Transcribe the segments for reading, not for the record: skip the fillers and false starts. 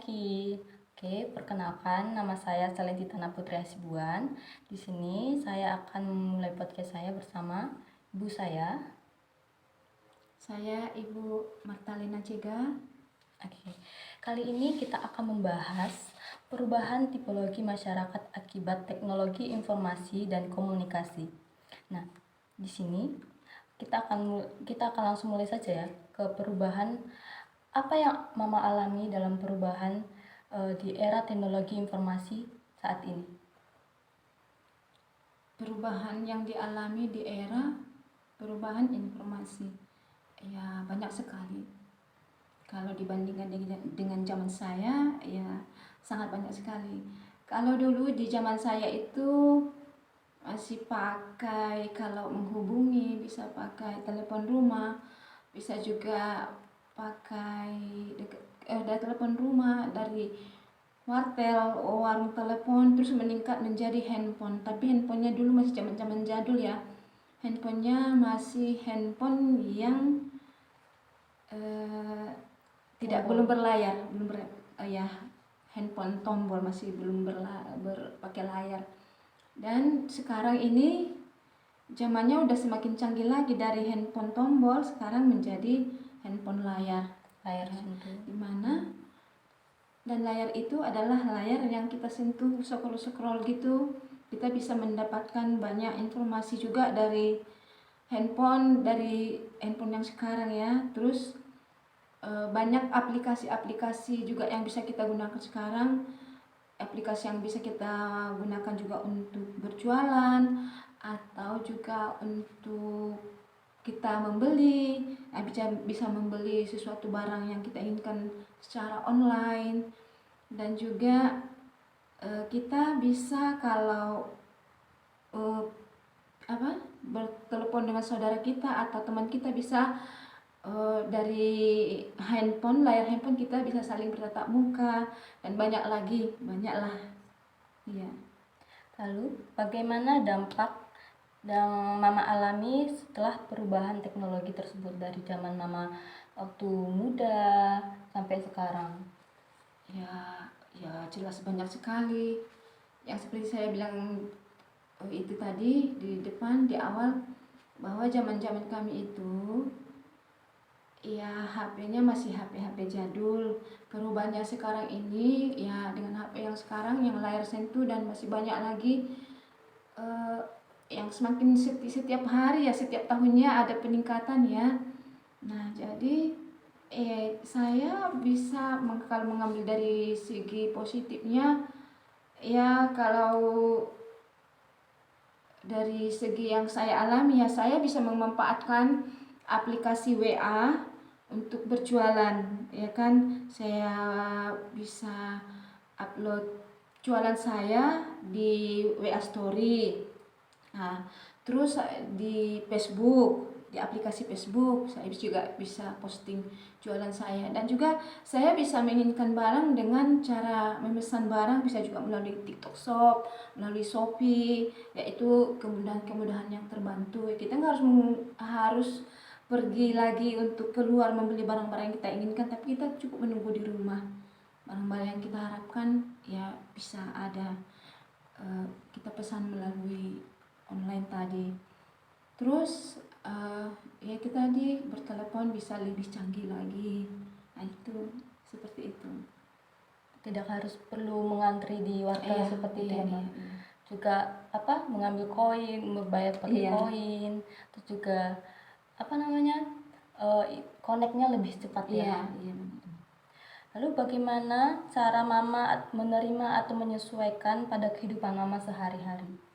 lagi. Oke, perkenalkan nama saya Salentitana Putri Hasibuan. Di sini saya akan memulai podcast saya bersama ibu saya. Saya Ibu Martalina Cega. Oke, kali ini kita akan membahas perubahan tipologi masyarakat akibat teknologi informasi dan komunikasi. Nah, di sini kita akan langsung mulai saja ya ke perubahan apa yang Mama alami dalam perubahan di era teknologi informasi saat ini. Perubahan yang dialami di era perubahan informasi, ya banyak sekali. Kalau dibandingkan dengan zaman saya, ya sangat banyak sekali. Kalau dulu di zaman saya itu masih pakai, kalau menghubungi bisa pakai telepon rumah, bisa juga pakai dari telepon rumah, dari wartel, warung telepon, terus meningkat menjadi handphone. Tapi handphonenya dulu masih zaman-zaman jadul ya. Handphonenya masih handphone yang belum berlayar, ya, handphone tombol, masih belum pakai layar. Dan sekarang ini zamannya udah semakin canggih lagi, dari handphone tombol sekarang menjadi handphone layar sentuh. Dimana dan layar itu adalah layar yang kita sentuh, scroll gitu. Kita bisa mendapatkan banyak informasi juga dari handphone yang sekarang ya. Terus banyak aplikasi-aplikasi juga yang bisa kita gunakan sekarang. Aplikasi yang bisa kita gunakan juga untuk berjualan atau juga untuk kita membeli, bisa membeli sesuatu barang yang kita inginkan secara online. Dan juga kita bisa, kalau bertelepon dengan saudara kita atau teman kita, bisa dari layar handphone kita bisa saling bertatap muka, dan banyaklah ya. Lalu bagaimana dampak yang Mama alami setelah perubahan teknologi tersebut dari zaman Mama waktu muda sampai sekarang? Ya jelas banyak sekali. Yang seperti saya bilang itu tadi di depan, di awal, bahwa zaman-zaman kami itu ya HP-nya masih HP-HP jadul. Perubahannya sekarang ini ya dengan HP yang sekarang yang layar sentuh, dan masih banyak lagi yang semakin setiap hari ya, setiap tahunnya ada peningkatan ya. Nah, jadi saya bisa kalau mengambil dari segi positifnya, ya kalau dari segi yang saya alami, ya saya bisa memanfaatkan aplikasi WA untuk berjualan, ya kan. Saya bisa upload jualan saya di WA Story. Nah, terus di aplikasi Facebook saya juga bisa posting jualan saya. Dan juga saya bisa menginginkan barang dengan cara memesan barang, bisa juga melalui TikTok Shop, melalui Shopee, yaitu kemudahan-kemudahan yang terbantu. Kita nggak harus pergi lagi untuk keluar membeli barang-barang yang kita inginkan, tapi kita cukup menunggu di rumah. Barang-barang yang kita harapkan ya bisa ada, kita pesan melalui online tadi. Terus ya kita tadi bertelepon bisa lebih canggih lagi. Nah, itu seperti itu. Tidak harus perlu mengantri di wartel seperti itu ya, Mbak. Iya. Juga mengambil koin, membayar pakai koin, terus juga connect-nya lebih cepat ya. Iya. Lalu bagaimana cara Mama menerima atau menyesuaikan pada kehidupan Mama sehari-hari?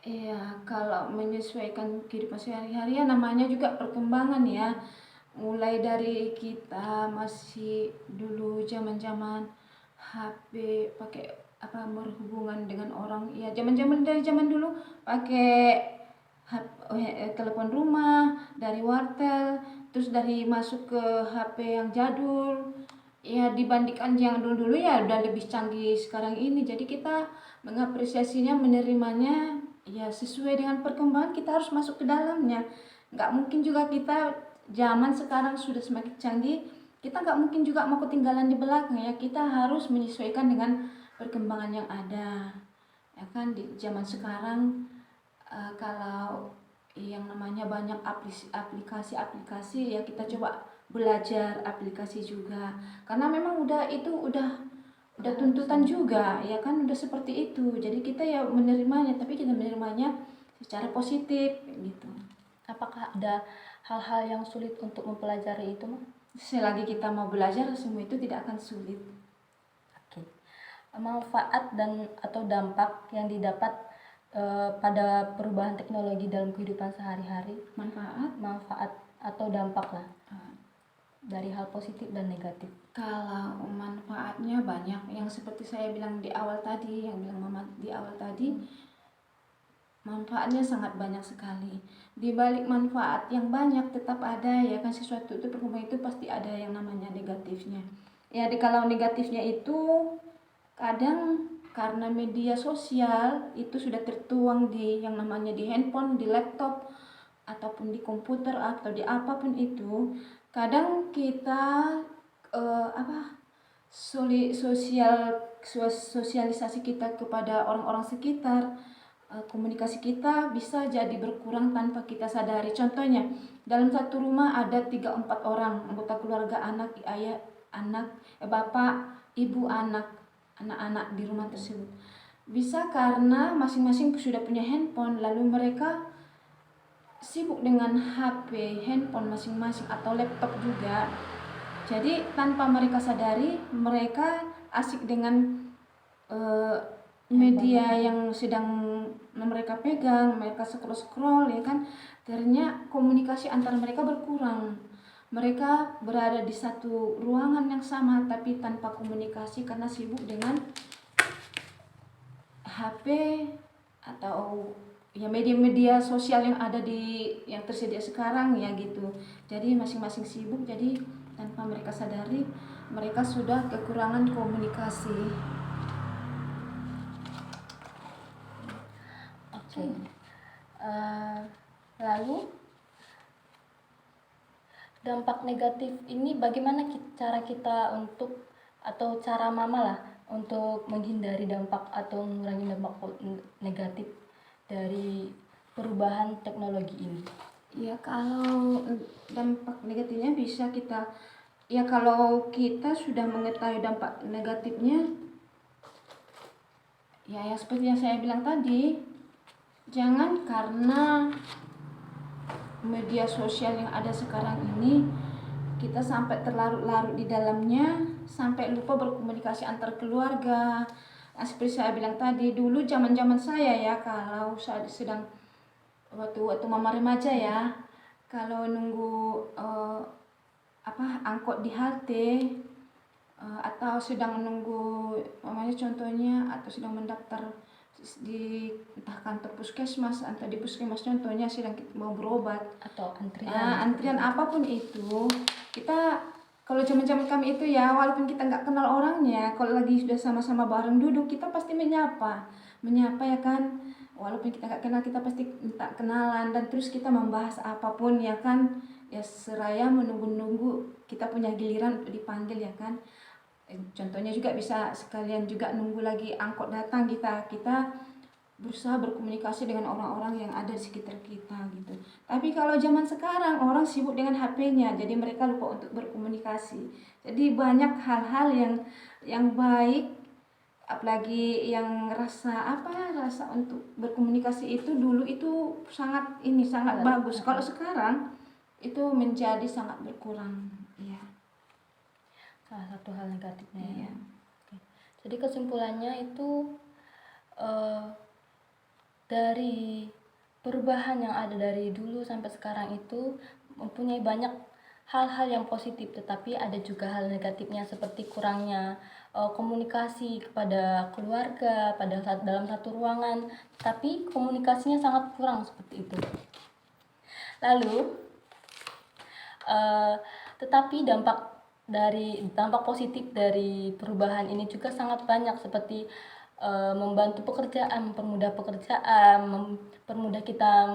Iya, kalau menyesuaikan kehidupan sehari-hari ya namanya juga perkembangan ya. Mulai dari kita masih dulu zaman-zaman HP, pakai berhubungan dengan orang ya, dari zaman dulu pakai telepon rumah, dari wartel, terus dari masuk ke HP yang jadul. Ya dibandingkan yang dulu-dulu ya udah lebih canggih sekarang ini. Jadi kita mengapresiasinya, menerimanya ya sesuai dengan perkembangan, kita harus masuk ke dalamnya. Nggak mungkin juga kita zaman sekarang sudah semakin canggih, kita nggak mungkin juga mau ketinggalan di belakang ya, kita harus menyesuaikan dengan perkembangan yang ada ya kan. Di zaman sekarang kalau yang namanya banyak aplikasi-aplikasi ya, kita coba belajar aplikasi juga, karena memang udah tuntutan juga ya kan, udah seperti itu. Jadi kita ya menerimanya, tapi kita menerimanya secara positif gitu. Apakah ada hal-hal yang sulit untuk mempelajari itu, Ma? Selagi kita mau belajar, semua itu tidak akan sulit. Oke. Manfaat dan atau dampak yang didapat pada perubahan teknologi dalam kehidupan sehari-hari. Manfaat atau dampak lah, dari hal positif dan negatif. Kalau manfaatnya banyak, yang seperti saya bilang di awal tadi, yang bilang Mama di awal tadi, manfaatnya sangat banyak sekali. Di balik manfaat yang banyak tetap ada ya kan, sesuatu itu perkembangan itu pasti ada yang namanya negatifnya. Ya kalau negatifnya itu kadang karena media sosial itu sudah tertuang di yang namanya di handphone, di laptop, ataupun di komputer atau di apapun itu, kadang kita sosialisasi kita kepada orang-orang sekitar, komunikasi kita bisa jadi berkurang tanpa kita sadari. Contohnya, dalam satu rumah ada 3-4 orang anggota keluarga, anak, ayah, bapak, ibu, anak-anak di rumah tersebut. Bisa karena masing-masing sudah punya handphone, lalu mereka sibuk dengan HP, handphone masing-masing atau laptop juga. Jadi tanpa mereka sadari, mereka asik dengan media yang sedang mereka pegang, mereka scroll ya kan. Ternyata komunikasi antara mereka berkurang. Mereka berada di satu ruangan yang sama tapi tanpa komunikasi karena sibuk dengan HP atau ya media-media sosial yang ada yang tersedia sekarang ya gitu. Jadi masing-masing sibuk, jadi tanpa mereka sadari mereka sudah kekurangan komunikasi. Oke. Lalu dampak negatif ini bagaimana cara kita untuk, atau cara Mama lah untuk menghindari dampak atau mengurangi dampak negatif dari perubahan teknologi ini? Ya kalau dampak negatifnya bisa kita, ya kalau kita sudah mengetahui dampak negatifnya, ya seperti yang saya bilang tadi, jangan karena media sosial yang ada sekarang ini kita sampai terlarut-larut di dalamnya, sampai lupa berkomunikasi antar keluarga. Nah, seperti saya bilang tadi, dulu zaman-zaman saya ya, kalau saya sedang waktu Mama remaja ya, kalau nunggu angkot di halte, atau sedang menunggu namanya contohnya, atau sedang mendaftar di entah kantor puskesmas atau di puskesmas contohnya sedang mau berobat Atau antrian apapun itu, kita kalau zaman-zaman kami itu ya, walaupun kita nggak kenal orangnya, kalau lagi sudah sama-sama bareng duduk, kita pasti menyapa ya kan, walaupun kita nggak kenal kita pasti minta kenalan, dan terus kita membahas apapun ya kan, ya seraya menunggu-nunggu kita punya giliran untuk dipanggil ya kan. Contohnya juga bisa sekalian juga nunggu lagi angkot datang, kita berusaha berkomunikasi dengan orang-orang yang ada di sekitar kita gitu. Tapi kalau zaman sekarang orang sibuk dengan HP-nya, jadi mereka lupa untuk berkomunikasi. Jadi banyak hal-hal yang baik, apalagi yang rasa untuk berkomunikasi itu dulu itu sangat bagus. Kalau sekarang itu menjadi sangat berkurang. Iya. Salah satu hal negatifnya Iya. ya. Oke. Jadi kesimpulannya itu dari perubahan yang ada dari dulu sampai sekarang itu mempunyai banyak hal-hal yang positif, tetapi ada juga hal negatifnya seperti kurangnya komunikasi kepada keluarga dalam satu ruangan, tapi komunikasinya sangat kurang seperti itu. Lalu tetapi dampak positif dari perubahan ini juga sangat banyak, seperti membantu pekerjaan, mempermudah pekerjaan, mempermudah kita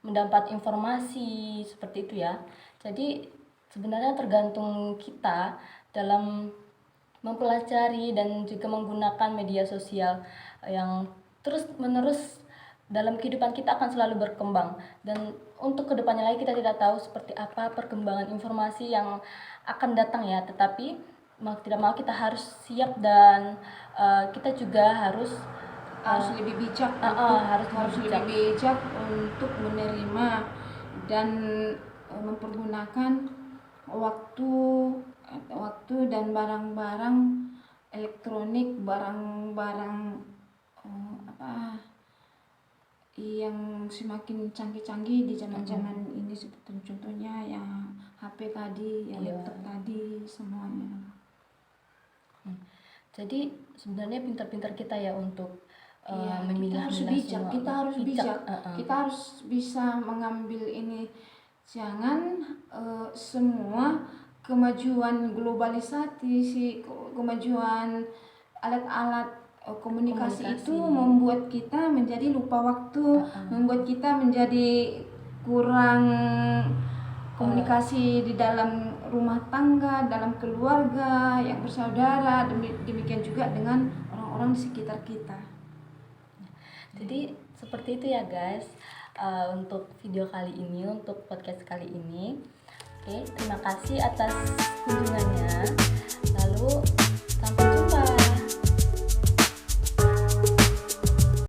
mendapat informasi seperti itu ya. Jadi sebenarnya tergantung kita dalam mempelajari dan juga menggunakan media sosial yang terus-menerus dalam kehidupan kita akan selalu berkembang, dan untuk kedepannya lagi kita tidak tahu seperti apa perkembangan informasi yang akan datang ya, tetapi mau tidak mau kita harus siap dan kita juga harus lebih bijak harus lebih bijak. lebih bijak untuk menerima dan mempergunakan waktu dan barang-barang elektronik, barang-barang yang semakin canggih-canggih di zaman-zaman ini, seperti contohnya ya HP tadi, ya laptop tadi, semuanya. Jadi sebenarnya pintar-pintar kita ya untuk Kita harus bijak, kita harus bisa mengambil ini. Jangan semua kemajuan globalisasi, kemajuan alat-alat komunikasi itu membuat kita menjadi lupa waktu, membuat kita menjadi kurang komunikasi di dalam rumah tangga, dalam keluarga, yang bersaudara, demikian juga dengan orang-orang di sekitar kita. Jadi seperti itu ya guys, untuk video kali ini, untuk podcast kali ini. Oke, terima kasih atas kunjungannya. Lalu sampai